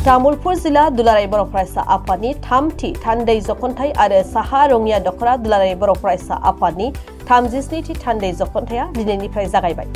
तामुलपुर जिला दुलाराय बर' फरायसा आफादनि थामथि थान्दै जखनथाइ आरो साहा रङिया दख'रा दुलाराय बर' फरायसा आफादनि 37थि थान्दै जखनथाइया दिनैनिफ्राय जागायबाय।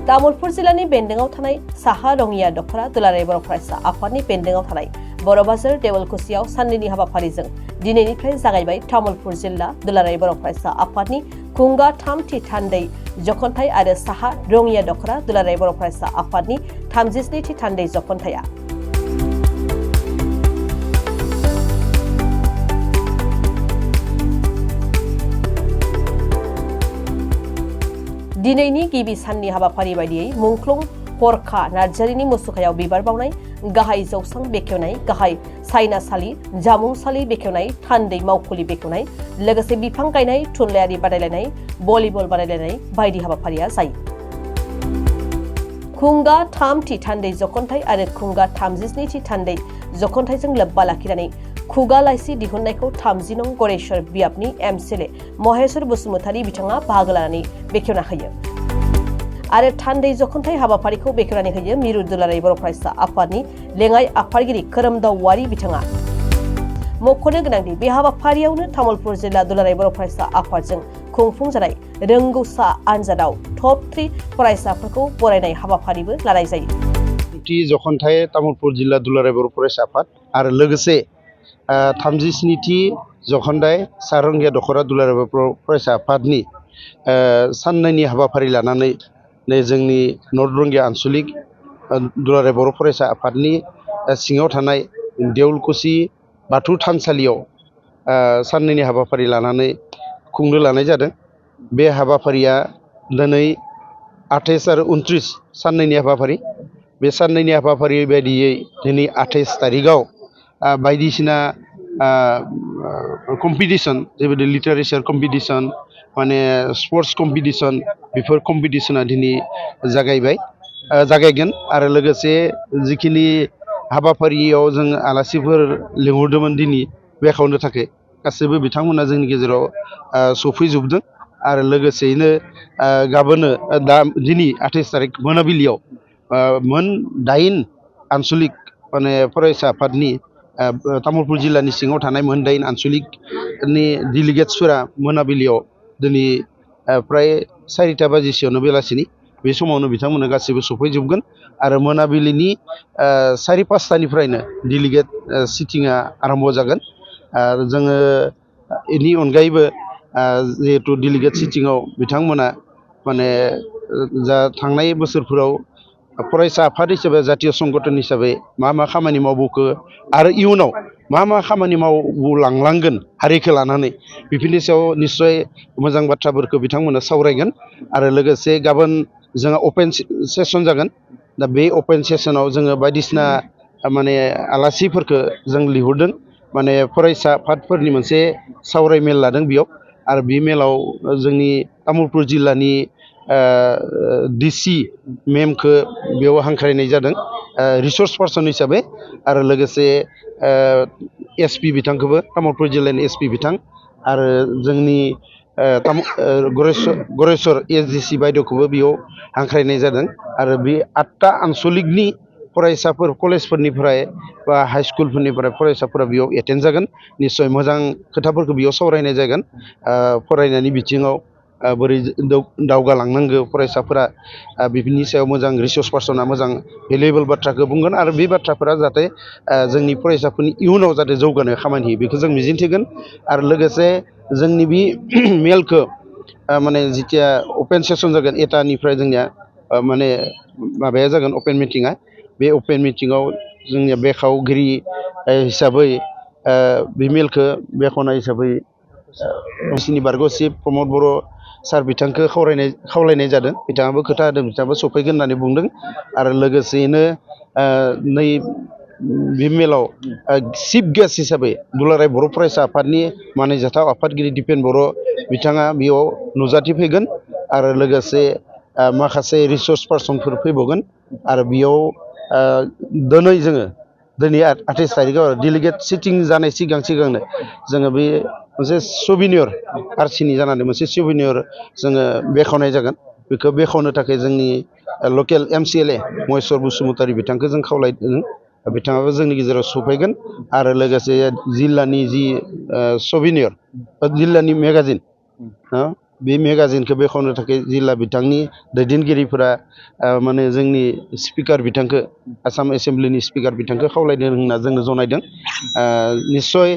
तामुलपुर जिलानि बेन्दोंआव थानाय साहा रङिया दख'रा दुलाराय बर' फरायसा आफादनि बेन्दोंआव थानाय बर' बाजार देवलकुसियाव साननैनि हाबाफारिजों दिनैनिफ्राय जागायबाय तामुलपुर जिल्ला दुलाराय बर' फरायसा आफादनि खुंगा थामथि थान्दै जखनथाइ आरो साहा रङिया दख'रा दुलाराय बर' फरायसा आफादनि 37थि थान्दै जखनथाइया। दिनैनि गिबि साननि हाबाफारि बायदियै मुंख्लं हरखा नार्जारिनि मुसुखायाव बिबार बावनाय, गाहाय जौसां बेखेवनाय, गाहाय सायनासालि, जामुंसालि बेखेवनाय, थान्दै मावखुलि बेखेवनाय, लोगोसे बिफां गायनाय, थुनलाइयारि बादायलायनाय, भलिबल बादायलायनाय बायदि हाबाफारिया जायो। खुंगा थामथि थान्दै जखनथाइ आरो खुंगा 37थि थान्दै जखनथाइजों लोब्बा लाखिनानै खुगा लाइसि दिहुननायखौ 30 नं गरेश्वर बियाबनि एमसिएलए महेश्वर बसुमतारी बिथाङा बाहागो लानानै बेखेवना होयो आरो थान्दै जखनथाइ हाबाफारिखौ बेखेवनानै होयो मिरु दुलाराय बर' फरायसा आफादनि लेङाइ आफादगिरि खोरोमदाव वारि बिथाङा। मख'नो गोनांदि बे हाबाफारियावनो तामुलपुर जिल्ला दुलाराय बर' फरायसा आफादजों खुंफुंजानाय रोंगौसा आनजादाव टप 3 फरायसाफोरखौ बरायनाय हाबाफारिबो लानाय जायो। जखनथाइ तामुलपुर जिल्ला दुलाराय बर' फरायसा आफाद आरो लोगोसे 37थि जखनथाइ साहा रङिया दख'रा दुलाराय बर' फरायसा आफादनि साननैनि हाबाफारि लानानै जोंनि नर्थ रंगिया आनसलिक दुलाराय बर' फरायसा आफादनि सिङाव थानाय देवलकुसि बाथौ थानसालियाव साननैनि हाबाफारि लानानै खुंनो लानाय जादों। बे हाबाफारिया दिनै 28 आरो 29 साननैनि हाबाफारि। बे साननैनि हाबाफारि बायदियै दिनै 28 थारिखआव बायदिसिना कम्पिटिसन जेबायदि लिटारेचार कम्पिटिसन माने स्पर्ट्स कम्पिटिसन बेफोर कम्पिटिसना दिनै जागायगोन आरो लोगोसे जिखिनि हाबाफारियाव जों आलासिफोर लिंहरदोंमोन दिनै बेखेवनो थाखाय गासैबो बिथांमोना जोंनि गेजेराव सफैजोबदों आरो लोगोसेयैनो गाबोनो दिनै 28 थारिख मोनाबिलियाव मोन 8 आनसलिक माने फरायसा आफादनि तामुलपुर जिल्लानि सिङाव थानाय मोन 8 आनसलिकनि डेलिगेट्सफोरा मोनाबिलियाव दिनै प्राय 4टा बाजिसोआवनो बेलासिनि बे समावनो बिथांमोना गासैबो सफैजोबगोन आरो मोनाबिलिनि 4-5टानिफ्रायनो डेलिगेट सिटिंआ आरम्भ जागोन। जोङो बेनि अनगायैबो जिहेतु डेलिगेट सिटिंआव बिथांमोना माने जा थांनाय बोसोरफोराव फरायसा आफाद हिसाबै जातीय संगठन हिसाबै मा खामानि मावबोखो आरो इयुनाव मा खामानि मावलांगोन हारिखौ लानानै बेफोरनि सायाव निस्सय मोजां बाथ्राफोरखौ बिथांमोना सावरायगोन आरो लोगोसे गाबोन जोंहा अपेन सेसन जागोन। दा बे अपेन सेसनाव जोङो बायदिसिना माने आलासिफोरखौ जों लिंहरदों माने फरायसा आफादफोरनि मोनसे सावराय मेल लादों बेयाव आरो बे मेलाव जोंनि तामुलपुर जिल्लानि डिसि मेमखौ बेयाव हांख्रायनाय जादों रिसर्स पार्सन हिसाबै आरो लोगोसे एसपि बिथांखौबो तामुलपुर जिल्लानि एसपि बिथां आरो जोंनि गरेस्वर एसडिसि बायद'खौबो बेयाव हांख्रायनाय जादों आरो बे 8टा आनसलिकनि फरायसाफोर कलेजफोरनिफ्राय बा हाइ स्कुलफोरनिफ्राय फरायसाफोरा बेयाव एटेन्ड जागोन। निस्सय मोजां खोथाफोरखौ बेयाव सावरायनाय जागोन फरायनायनि बिथिङाव बोरै दावगालांनांगौ फरायसाफोरा बेफोरनि सायाव मोजां रिसर्स पार्सना मोजां भेलुएबल बाथ्राखौ बुंगोन आरो बे बाथ्राफोरा जाहाथे जोंनि फरायसाफोरनि इयुनाव जाहाथे जौगानो खामानि होयो बेखौ जों मिजिंथिगोन आरो लोगोसे जोंनि बे मेलखौ माने जिथिया अपेन सेसन जागोन एटानिफ्राय जोंनिया माने माबाया जागोन अपेन मिटिङा बे अपेन मिटिङाव जोंनिया बेखेवगिरि हिसाबै बे मेलखौ बेखेवनाय हिसाबै बिसिनि बारग'सिब प्रमद बर' सार बिथांखौ खावलायनाय जादों। बिथाङाबो खोथा होदों बिथाङाबो सफैगोन होननानै बुंदों आरो लोगोसेयैनो नै बे मेलाव चिफ गेस्ट हिसाबै दुलाराय बर' फरायसा आफादनि मानिजाथाव आफादगिरि दिपेन बर' बिथाङा बेयाव नुजाथिफैगोन आरो लोगोसे माखासे रिसर्स पार्सनफोर फैबावगोन आरो बेयाव दिनै जोङो दिनै 28 थारिखआव डेलिगेट सिटिं जानाय सिगांनो जोङो बे मोनसे सभिनियर आरसिनि जानानै मोनसे सभिनियर जोङो बेखेवनाय जागोन। बेखौ बेखेवनो थाखाय जोंनि लकेल MCLA महेस्वर बसुमतारी बिथांखौ जों खावलायदों। बिथाङाबो जोंनि गेजेराव सफैगोन आरो लोगोसे जिल्लानि जि सभिनियर जिल्लानि मेगाजिन बे मेगाजिनखौ बेखेवनो थाखाय जिल्ला बिथांनि दैदेनगिरिफोरा माने जोंनि स्पिकार बिथांखौ आसाम एसेम्ब्लिनि स्पिकार बिथांखौ खावलायदों होनना जोंनो जनायदों। निस्सय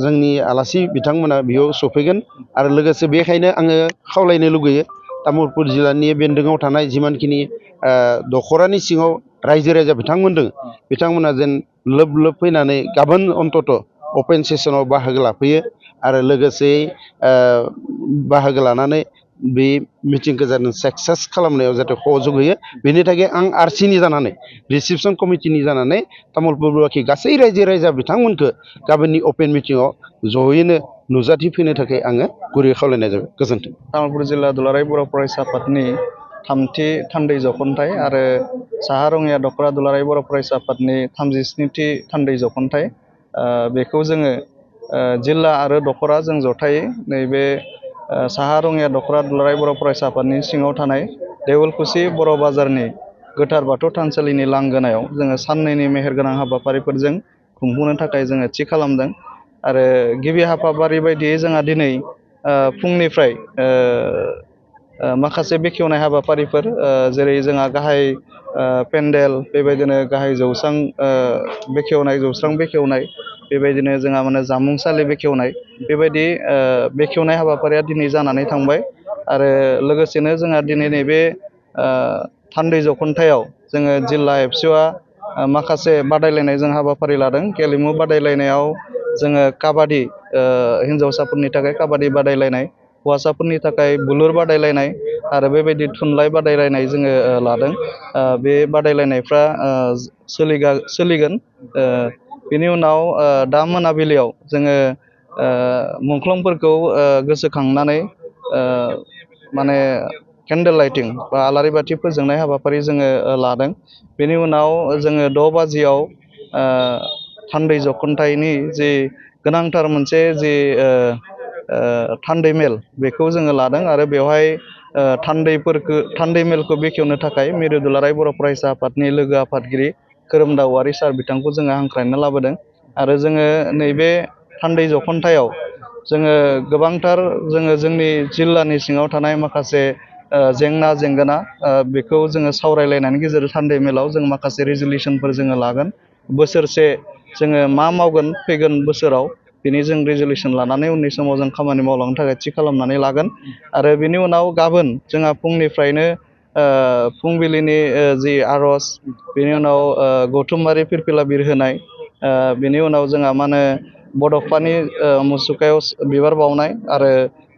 जोंनि आलासि बिथांमोना बेयाव सफैगोन आरो लोगोसे बेखायनो आङो खावलायनो लुगैयो तामुलपुर जिल्लानि बेन्दोङाव थानाय जिमानखिनि दख'रानि सिङाव रायजो राजा बिथांमोन दङ बिथांमोना जेन लोब लोब फैनानै गाबोन अन्तत अपेन सेसनाव बाहागो लाफैयो आरो लोगोसे बाहागो लानानै बे मिटिंखौ जानो साक्सेस खालामनायाव जाहाथे सहयोग होयो। बेनि थाखाय आं आरसिनि जानानै रिसिपसन कमिटिनि जानानै तामुलपुरबाखि गासै रायजो राजा बिथांमोनखौ गाबोननि अपेन मिटिङाव जयैनो नुजाथिफैनो थाखाय आङो गुरै खावलायनाय जाबाय। गोजोन्थों। तामुलपुर जिल्ला दुलाराय बर' फरायसा आफादनि थामथि थान्दै जख'न्थाइ आरो साहा रङिया दख'रा दुलाराय बर' फरायसा आफादनि 37थि थान्दै जख'न्थाइ बेखौ जोङो जिल्ला आरो दख'रा जों जथायै नैबे साहा रङिया दख'रा दुलाराय बर' फरायसा आफादनि सिङाव थानाय देवलकुसि बर' बाजारनि गोथार बाथौ थानसालिनि लांगोनायाव जोङो साननैनि मेहेरगोनां हाबाफारिफोरजों खुंफुंनो थाखाय जोङो थि खालामदों। आरो गिबि हाबाफारि बायदियै जोंहा दिनै फुंनिफ्राय माखासे बेखेवनाय हाबाफारिफोर जेरै जोंहा गाहाय पेन्डेल बेबायदिनो गाहाय जौस्रां बेखेवनाय बेबायदिनो जोंहा माने जामुंसालि बेखेवनाय बेबायदि बेखेवनाय हाबाफारिया दिनै जानानै थांबाय। आरो लोगोसेनो जोंहा दिनै नैबे थान्दै जख'न्थायाव जोङो जिल्ला एबसुआ माखासे बादायलायनाय जों हाबाफारि लादों। गेलेमु बादायलायनायाव जोङो काबादि हिन्जावसाफोरनि थाखाय काबादि बादायलायनाय, हौवासाफोरनि थाखाय बुलुर बादायलायनाय आरो बेबायदि थुनलाइ बादायलायनाय जोङो लादों। बे बादायलायनायफ्रा सोलिगोन। बेनि उनाव दा मोनाबिलियाव जोङो मुंख्लंफोरखौ गोसोखांनानै माने केन्डेल लाइटिं बा आलारि बाथि फोजोंनाय हाबाफारि जोङो लादों। बेनि उनाव जोङो 6 बाजियाव थान्दै जख'न्थाइनि जि गोनांथार मोनसे जि थान्दै मेल बेखौ जोङो लादों आरो बेवहाय थान्दै मेलखौ बेखेवनो थाखाय मिरु दुलाराय बर' फरायसा आफादनि लोगो आफादगिरि खोरोमदाव औवारि सार बिथांखौ जोङो हांख्रायना लाबोदों। आरो जोङो नैबे थान्दै जख'न्थायाव जोङो गोबांथार जोंनि जिल्लानि सिङाव थानाय माखासे जेंना जेंगोना बेखौ जोङो सावरायलायनायनि गेजेरजों थान्दै मेलाव जों माखासे रेजुलेसनफोर जोङो लागोन। बोसोरसे जोङो मा मावगोन फैगोन बोसोराव बेनि जों रेजुलेसन लानानै उननि समाव जों खामानि मावलांनो थाखाय थि खालामनानै लागोन। आरो बेनि उनाव गाबोन जोंहा फुंनिफ्रायनो फुंबिलिनि जि आर'ज, बेनि उनाव गौथुमारि फिरफिला बिरहोनाय, बेनि उनाव जोंहा मा होनो बड'फानि मुसुखायाव बिबार बावनाय आरो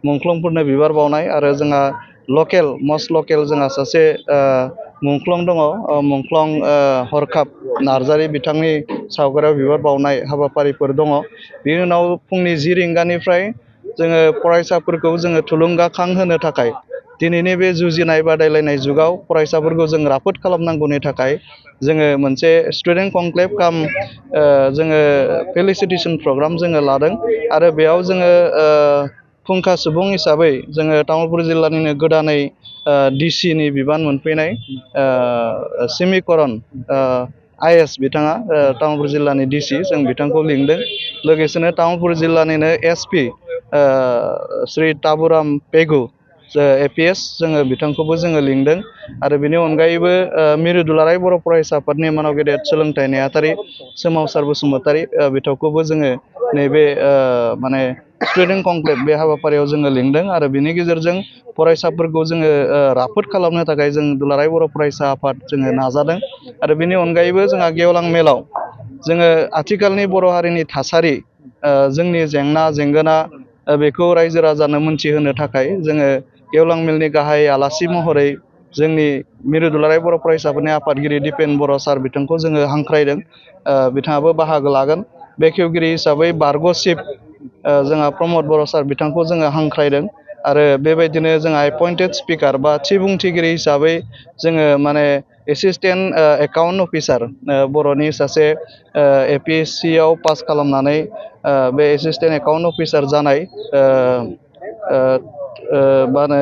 मुंख्लंफोरनो बिबार बावनाय आरो जोंहा मस्ट लकेल जोंहा सासे मुंख्लं दङ, मुंख्लं हरखाब नार्जारि बिथांनि सावगारियाव बिबार बावनाय हाबाफारिफोर दङ। बेनि उनाव फुंनि 10 रिंगानिफ्राय जोङो फरायसाफोरखौ जोङो थुलुंगाखां होनो थाखाय दिनैनि बे जुजिनाय बादायलायनाय जुगाव फरायसाफोरखौ जों राफोद खालामनांगौनि थाखाय जोङो मोनसे स्टुडेन्ट कनक्लेभ काम जोङो फेलिसिटेसन प्रग्राम जोङो लादों। आरो बेयाव जोङो फुंखा सुबुं हिसाबै जोङो तामुलपुर जिल्लानिनो गोदानै डिसिनि बिबान मोनफैनाय सिमिकरन IS बिथाङा तामुलपुर जिल्लानि डिसि, जों बिथांखौ लिंदों। लोगोसेनो तामुलपुर जिल्लानिनो SP श्री ताबुराम पेगु APS जोङो बिथांखौबो जोङो लिंदों। आरो बेनि अनगायैबो मिरु दुलाराय बर' फरायसा आफादनि मानाव गेदेर सोलोंथाइ नेहाथारि सोमावसार बसुमतारी बिथांखौबो जोङो नैबे माने स्टुडेन्ट कनक्लेभ बे हाबाफारियाव जोङो लिंदों। आरो बेनि गेजेरजों फरायसाफोरखौ जोङो राफोद खालामनो थाखाय जों दुलाराय बर' फरायसा आफाद जोङो नाजादों। आरो बेनि अनगायैबो जोंहा गेवलां मेलाव जोङो आथिखालनि बर' हारिनि थासारि, जोंनि जेंना जेंगोना बेखौ रायजो राजानो मोनथिहोनो थाखाय जोङो गेवलां मेलनि गाहाय आलासि महरै जोंनि मिरु दुलाराय बर' फरायसाफोरनि आफादगिरि दिपेन बर' सार बिथांखौ जोङो हांख्रायदों। बिथाङाबो बाहागो लागोन। बेखेवगिरि हिसाबै बारग' चिफ जोंहा प्रमद बर' सार बिथांखौ जोङो हांख्रायदों। आरो बेबायदिनो जोंहा एपइन्टेड स्पिकार बा थि बुंथिगिरि हिसाबै जोङो माने एसिस्टेन्ट एकाउन्ट अफिसार बर'नि सासे APSC आव पास खालामनानै बे एसिस्टेन्ट एकाउन्ट अफिसार जानाय मा होनो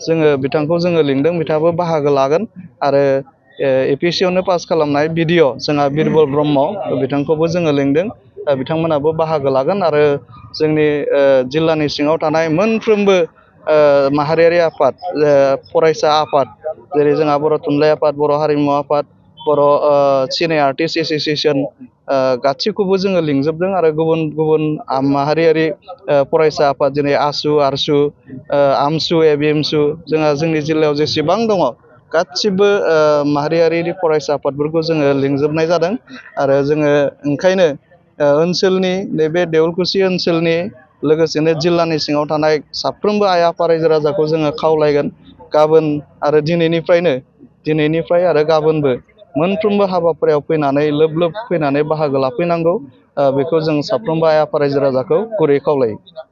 जोङो बिथांखौ जोङो लिंदों, बिथाङाबो बाहागो लागोन। आरो APSC आवनो पास खालामनाय BDO जोंहा बिरबल ब्रह्म, बिथांखौबो जोङो लिंदों, बिथांमोनाबो बाहागो लागोन। आरो जोंनि जिल्लानि सिङाव थानाय मोनफ्रोमबो माहारियारि आफाद, फरायसा आफाद, जेरै जोंहा बर' थुनलाइ आफाद, बर' हारिमु आफाद, बर' सिने आर्टिस्ट एस'सियेसन, गासैखौबो जोङो लिंजोबदों। आरो गुबुन गुबुन माहारियारि फरायसा आफाद जेरै ASU, ARSU, AMSU, ABMSU, जोंनि जिल्लायाव जेसेबां दङ गासिबो माहारियारि फरायसा आफादफोरखौ जोङो लिंजोबनाय जादों। आरो जोङो ओंखायनो ओनसोलनि नैबे देवलकुसि ओनसोलनि लोगोसेनो जिल्लानि सिङाव थानाय साफ्रोमबो आइ आफा रायजो राजाखौ जोङो खावलायगोन, गाबोन आरो दिनैनिफ्राय आरो गाबोनबो मोनफ्रोमबो हाबाफारियाव फैनानै लोब लोब फैनानै बाहागो लाफैनांगौ, बेखौ जों साफ्रोमबो आइ आफा रायजो राजाखौ गुरै खावलायो।